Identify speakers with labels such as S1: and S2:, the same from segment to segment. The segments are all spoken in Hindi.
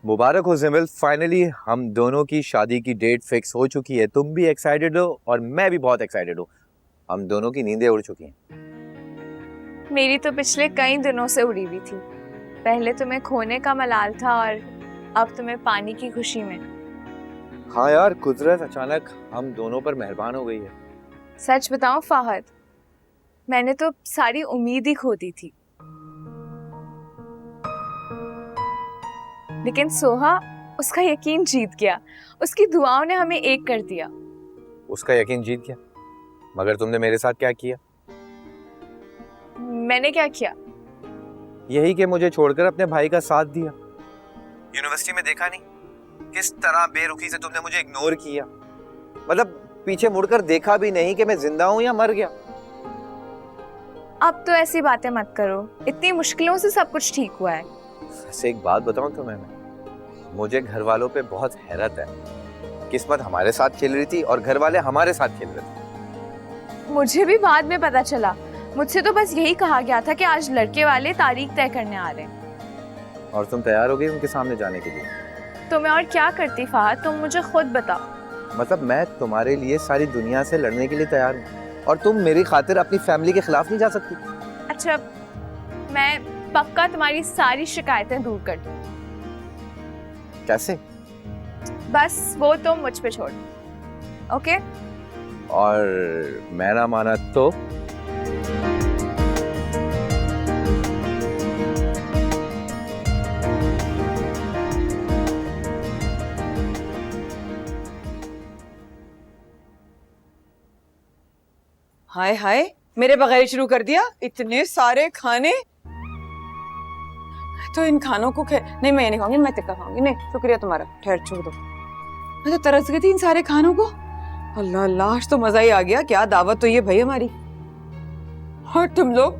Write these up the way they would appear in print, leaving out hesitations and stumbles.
S1: मुबारक हो जिमिल, फाइनली हम दोनों की शादी की डेट फिक्स हो चुकी है। तुम भी एक्साइटेड हो और मैं भी बहुत एक्साइटेड हूँ। हम दोनों की नींदें उड़ चुकी हैं।
S2: मेरी तो पिछले कई दिनों से उड़ी हुई थी। पहले तुम्हें खोने का मलाल था और अब तुम्हें पानी की खुशी में।
S1: हाँ यार, कुदरत अचानक हम दोनों पर मेहरबान हो गई है।
S2: सच बताऊं फाहद, मैंने तो सारी उम्मीद ही खो दी थी। लेकिन सोहा उसका यकीन जीत गया। उसकी दुआओं ने हमें एक कर दिया।
S1: उसका यकीन जीत गया, मगर तुमने मेरे साथ क्या किया?
S2: मैंने क्या किया?
S1: यही कि मुझे छोड़कर अपने भाई का साथ दिया। यूनिवर्सिटी में देखा नहीं किस तरह बेरुखी से तुमने मुझे इग्नोर किया। मतलब पीछे मुड़कर देखा भी नहीं कि मैं जिंदा हूं या मर गया।
S2: अब तो ऐसी बातें मत करो, इतनी मुश्किलों से सब कुछ ठीक हुआ है।
S1: वैसे एक बात बताऊं तुम्हें, मुझे घर वालों पे बहुत हैरत है। किस्मत हमारे साथ खेल रही थी और घर वाले हमारे साथ खेल रहे थे।
S2: मुझे भी बाद में पता चला। मुझसे तो बस यही कहा गया था कि आज लड़के वाले तारीख तय करने आ रहे हैं।
S1: और तुम तैयार हो गई उनके सामने जाने के लिए?
S2: तो मैं और क्या करती फाहद, तुम मुझे खुद बताओ।
S1: मतलब मैं तुम्हारे लिए सारी दुनिया से लड़ने के लिए तैयार हूँ और तुम मेरी खातिर अपनी फैमिली के खिलाफ नहीं जा सकती।
S2: अच्छा, मैं पक्का तुम्हारी सारी शिकायतें दूर कर दूँ।
S1: कैसे?
S2: बस वो तुम मुझ पे छोड़ दो, ओके?
S1: और मैं ना माना तो?
S3: हाय हाय, मेरे बगैर शुरू कर दिया? इतने सारे खाने। तो इन खानों को नहीं, मैं नहीं खाऊंगी, मैं टिक्का खाऊंगी। नहीं, शुक्रिया तुम्हारा, ठहर छोड़ दो। मैं तो तरस गई थी इन सारे खानों को। अल्लाह अल्लाह, आज तो मजा ही आ गया। क्या दावत तो ये भाई हमारी। और तुम लोग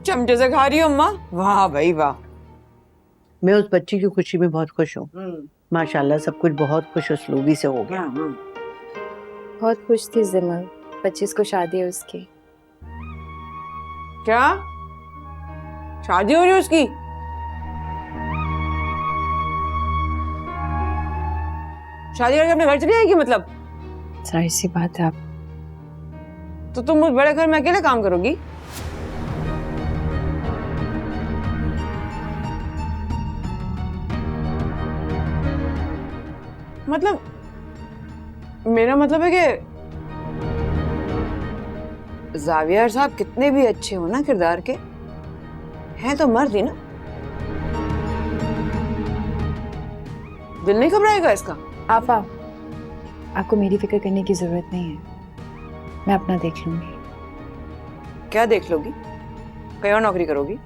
S3: चमचे से खा रही हो अम्मा? वाह भाई वाह।
S4: मैं उस बच्ची की खुशी में बहुत खुश हूँ। माशाल्लाह सब कुछ बहुत खुश उसलूबी से हो गया।
S5: बहुत खुश थी जिमल, 25 को शादी है उसकी।
S3: क्या शादी हो रही है उसकी? शादी करके अपने घर चली जाएगी मतलब?
S5: जाहिर सी बात है। आप
S3: तो तुम उस बड़े घर में अकेले काम करोगी? मतलब मेरा मतलब है कि जावियर साहब कितने भी अच्छे हो ना किरदार के, हैं तो मर्द ही ना। दिल नहीं घबराएगा इसका?
S5: आपको मेरी फिक्र करने की जरूरत नहीं है। मैं अपना देख लूंगी।
S3: क्या देख लोगी? कहीं और नौकरी करोगी?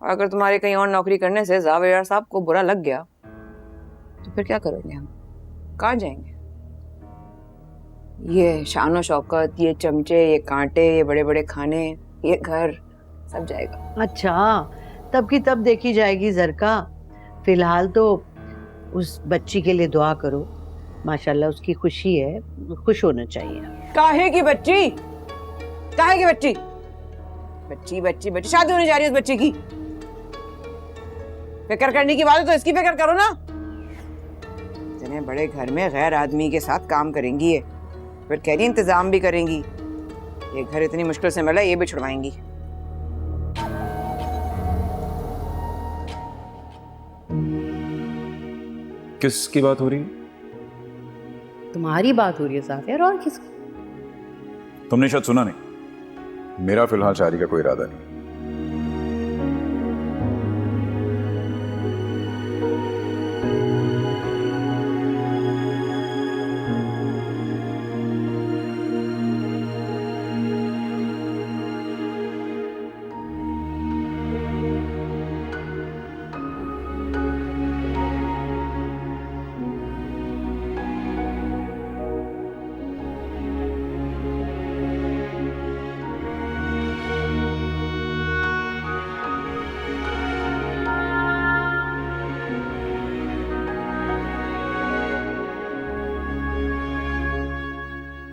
S3: अगर तुम्हारे कहीं और नौकरी करने से जावियर साहब को बुरा लग गया तो फिर क्या करोगे? हम कहाँ जाएंगे? ये शान और शौकत, ये चमचे, ये कांटे, ये बड़े बड़े खाने, ये घर, सब जाएगा।
S4: अच्छा, तब की तब देखी जाएगी जरका। फिलहाल तो उस बच्ची के लिए दुआ करो। माशाल्लाह उसकी खुशी है, खुश होना चाहिए।
S3: काहे की बच्ची? काहे की बच्ची? बच्ची बच्ची बच्ची, शादी होने जा रही है उस बच्ची की। फिक्र करने की बात है तो इसकी फिक्र करो ना। इतने बड़े घर में गैर आदमी के साथ काम करेंगी ये, फिर कह रही इंतजाम भी करेंगी। ये घर इतनी मुश्किल से मिला, ये भी छुड़वाएंगी।
S6: किसकी बात हो रही है?
S4: तुम्हारी बात हो रही है जावियर, और किसकी?
S6: तुमने शायद सुना नहीं। मेरा फिलहाल शादी का कोई इरादा नहीं।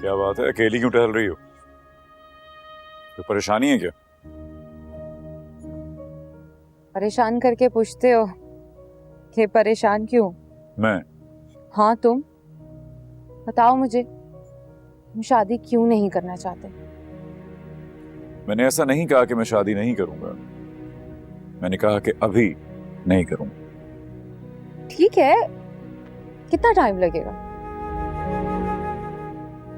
S6: क्या बात है, अकेली क्यों टहल रही हो? कोई परेशानी है क्या?
S5: परेशान करके पूछते हो?
S3: ये परेशान क्यों?
S6: मैं
S3: हाँ तुम बताओ मुझे, तुम शादी क्यों नहीं करना चाहते?
S6: मैंने ऐसा नहीं कहा कि मैं शादी नहीं करूंगा, मैंने कहा कि अभी नहीं करूंगा।
S3: ठीक है, कितना टाइम लगेगा?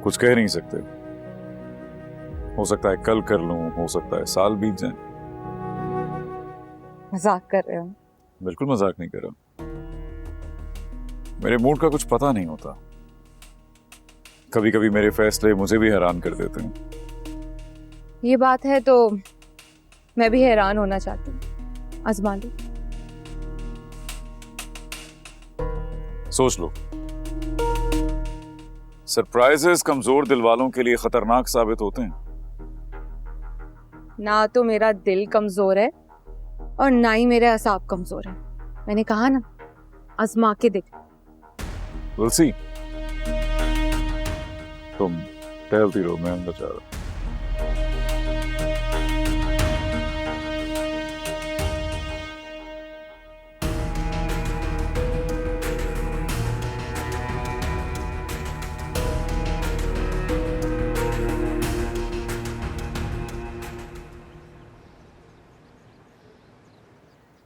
S6: कुछ कह नहीं सकते, हो सकता है कल कर लूं, हो सकता है साल बीत जाए।
S3: मजाक कर रहे हो?
S6: बिल्कुल मजाक नहीं कर रहा, मेरे मूड का कुछ पता नहीं होता, कभी कभी मेरे फैसले मुझे भी हैरान कर देते हैं।
S3: ये बात है तो मैं भी हैरान होना चाहती हूँ, आजमा लो।
S6: सोच लो, सरप्राइजेस कमजोर दिल वालों के लिए खतरनाक साबित होते हैं।
S3: ना तो मेरा दिल कमजोर है और ना ही मेरे असाब कमजोर है। मैंने कहा ना, आजमा के देख।
S6: We'll see. तुम टहलती रहो, मैं अंदर जा रहा हूं।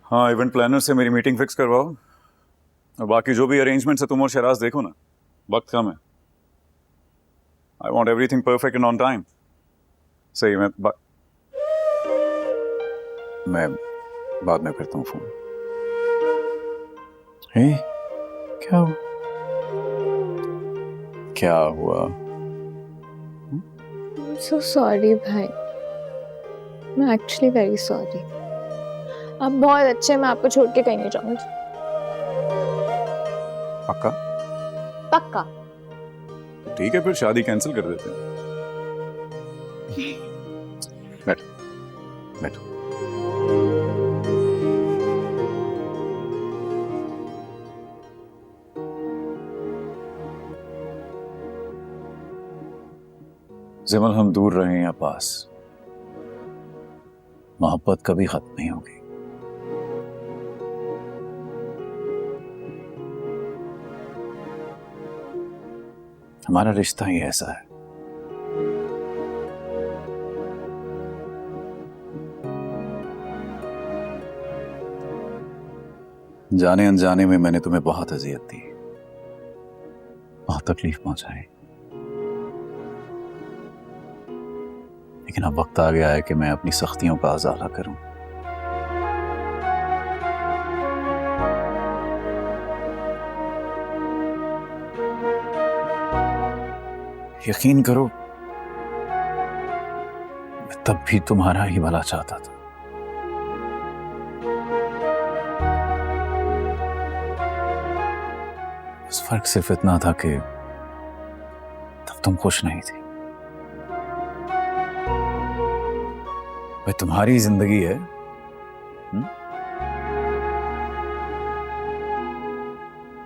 S6: हाँ, इवेंट प्लानर से मेरी मीटिंग फिक्स करवाओ और बाकी जो भी अरेंजमेंट्स है तुम और शराज देखो ना, वक्त कम है। I want everything perfect and on time. सही, मैं बाद में करता हूँ फोन। हे, क्या हुआ? क्या हुआ?
S2: सो सॉरी भाई, मैं एक्चुअली वेरी सॉरी। आप बहुत अच्छे, मैं आपको छोड़ के कहीं नहीं जाऊंगी।
S6: पक्का?
S2: पक्का।
S6: तो ठीक है, फिर शादी कैंसिल कर देते हैं। बैठो बैठो। जिमल, हम दूर रहे या पास, मोहब्बत कभी खत्म नहीं होगी। हमारा रिश्ता ही ऐसा है। जाने अनजाने में मैंने तुम्हें बहुत अजियत दी, बहुत तकलीफ पहुंचाई, लेकिन अब वक्त आ गया है कि मैं अपनी सख्तियों का अज़ाला करूं। यकीन करो, मैं तब भी तुम्हारा ही भला चाहता था। बस फर्क सिर्फ इतना था कि तब तुम खुश नहीं थी। भाई, तुम्हारी जिंदगी है,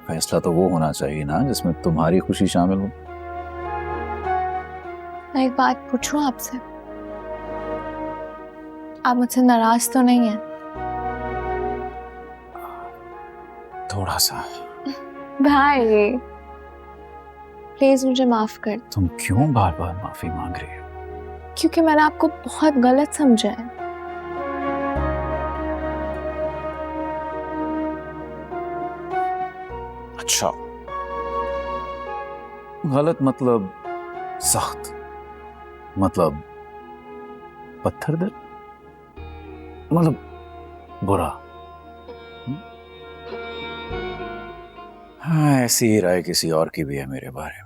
S6: फैसला तो वो होना चाहिए ना जिसमें तुम्हारी खुशी शामिल हो।
S2: मैं एक बात पूछूं आपसे, आप मुझसे नाराज तो नहीं हैं?
S6: थोड़ा सा।
S2: भाई प्लीज मुझे माफ कर दो।
S6: तुम क्यों बार बार माफी मांग रही हो?
S2: क्योंकि मैंने आपको बहुत गलत समझा है।
S6: अच्छा, गलत मतलब सख्त, मतलब पत्थर दिल, मतलब बुरा। हाँ, ऐसी ही राय किसी और की भी है मेरे बारे में।